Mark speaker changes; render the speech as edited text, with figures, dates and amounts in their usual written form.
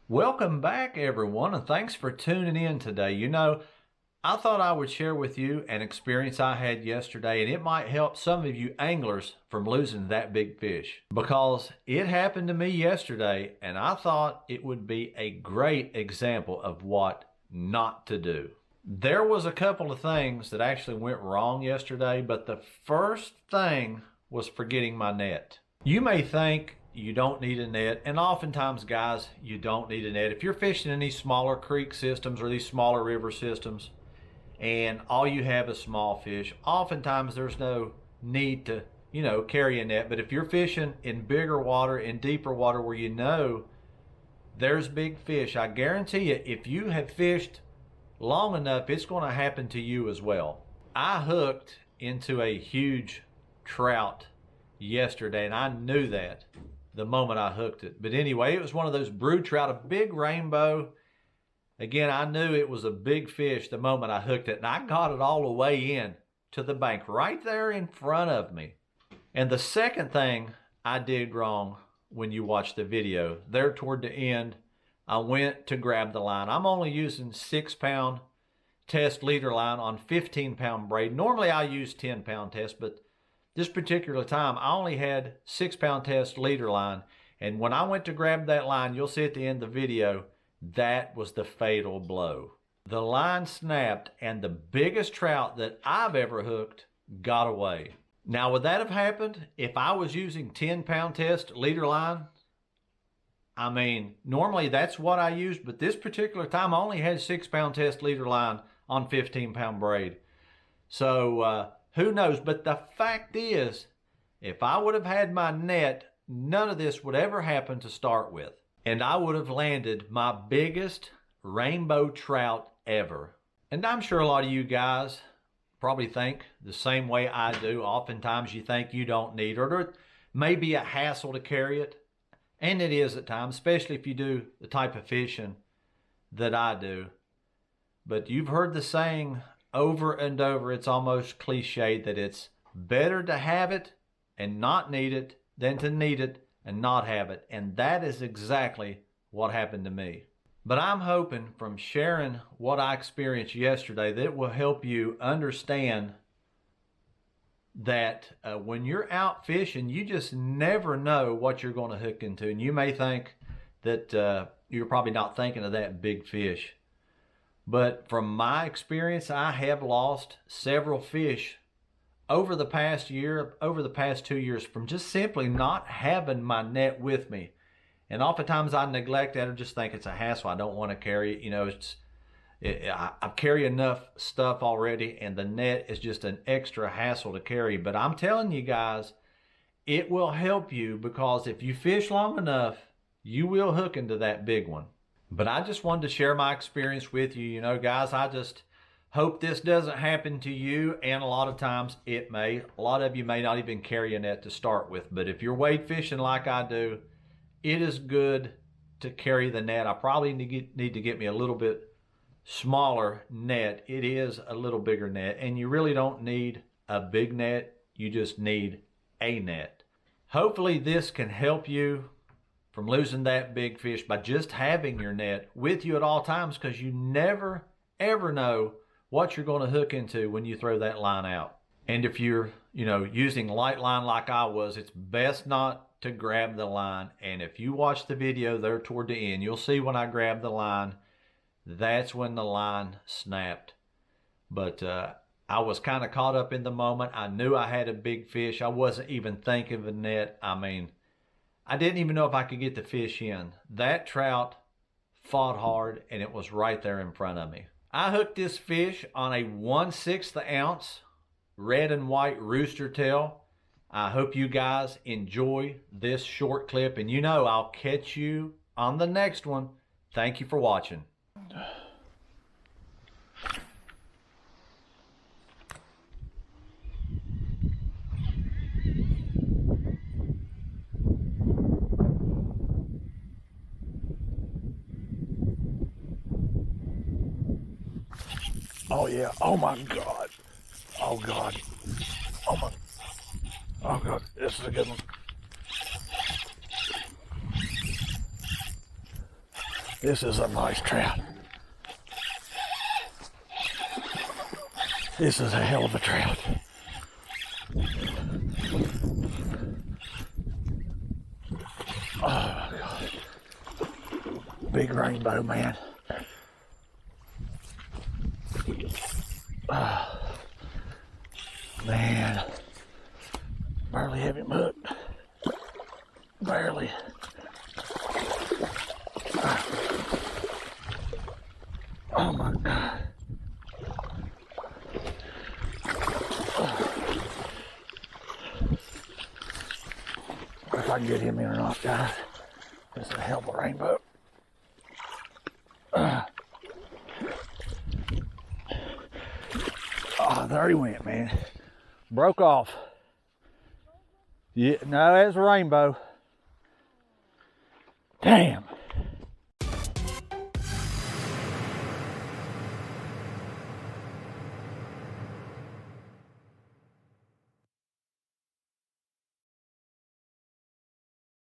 Speaker 1: Welcome back, everyone, and thanks for tuning in today. I thought I would share with you an experience I had yesterday, and it might help some of you anglers from losing that big fish because it happened to me yesterday, and I thought it would be a great example of what not to do. There was a couple of things that actually went wrong yesterday, but the first thing was forgetting my net. You may think you don't need a net, and oftentimes, guys, you don't need a net. If you're fishing in these smaller creek systems or these smaller river systems and all you have is small fish, oftentimes there's no need to carry a net. But if you're fishing in bigger water, in deeper water where there's big fish, I guarantee you, if you have fished long enough, it's going to happen to you as well. I hooked into a huge trout yesterday, and I knew that the moment I hooked it. But anyway, it was one of those brood trout, a big rainbow. Again, I knew it was a big fish the moment I hooked it, and I got it all the way in to the bank right there in front of me. And the second thing I did wrong, when you watch the video, there toward the end, I went to grab the line. I'm only using 6-pound test leader line on 15-pound braid. Normally I use 10-pound test, but this particular time I only had 6-pound test leader line. And when I went to grab that line, you'll see at the end of the video, that was the fatal blow. The line snapped, and the biggest trout that I've ever hooked got away. Now, would that have happened if I was using 10-pound test leader line? I mean, normally that's what I used, but this particular time I only had 6-pound test leader line on 15-pound braid. So who knows? But the fact is, if I would have had my net, none of this would ever happen to start with. And I would have landed my biggest rainbow trout ever. And I'm sure a lot of you guys probably think the same way I do. Oftentimes you think you don't need it, or it may be a hassle to carry it. And it is at times, especially if you do the type of fishing that I do. But you've heard the saying over and over, it's almost cliche, that it's better to have it and not need it than to need it and not have it. And that is exactly what happened to me. But I'm hoping from sharing what I experienced yesterday that it will help you understand that when you're out fishing, you just never know what you're going to hook into. And you may think that you're probably not thinking of that big fish. But from my experience, I have lost several fish over the past year, over the past 2 years, from just simply not having my net with me. And oftentimes I neglect that or just think it's a hassle. I don't want to carry it. I carry enough stuff already, and the net is just an extra hassle to carry. But I'm telling you guys, it will help you, because if you fish long enough, you will hook into that big one. But I just wanted to share my experience with you. Guys, I just hope this doesn't happen to you, and a lot of times it may. A lot of you may not even carry a net to start with, but if you're wade fishing like I do, it is good to carry the net. I probably need to get me a little bit smaller net. It is a little bigger net, and you really don't need a big net. You just need a net. Hopefully this can help you from losing that big fish by just having your net with you at all times, because you never ever know what you're going to hook into when you throw that line out. And if you're using light line like I was, it's best not to grab the line. And if you watch the video there toward the end, you'll see when I grabbed the line, that's when the line snapped. But I was kind of caught up in the moment. I knew I had a big fish. I wasn't even thinking of a net. I mean, I didn't even know if I could get the fish in. That trout fought hard, and it was right there in front of me. I hooked this fish on a 1/6 ounce red and white rooster tail. I hope you guys enjoy this short clip, and I'll catch you on the next one. Thank you for watching.
Speaker 2: Oh yeah, oh my God. Oh God. Oh God, this is a good one. This is a nice trout. This is a hell of a trout. Oh my God. Big rainbow, man. Man. Barely have him hooked. Barely. Oh my God. If I can get him in or not, guys. This is a hell of a rainbow. Oh, there he went, man. Broke off. Yeah, no, that's a rainbow. Damn.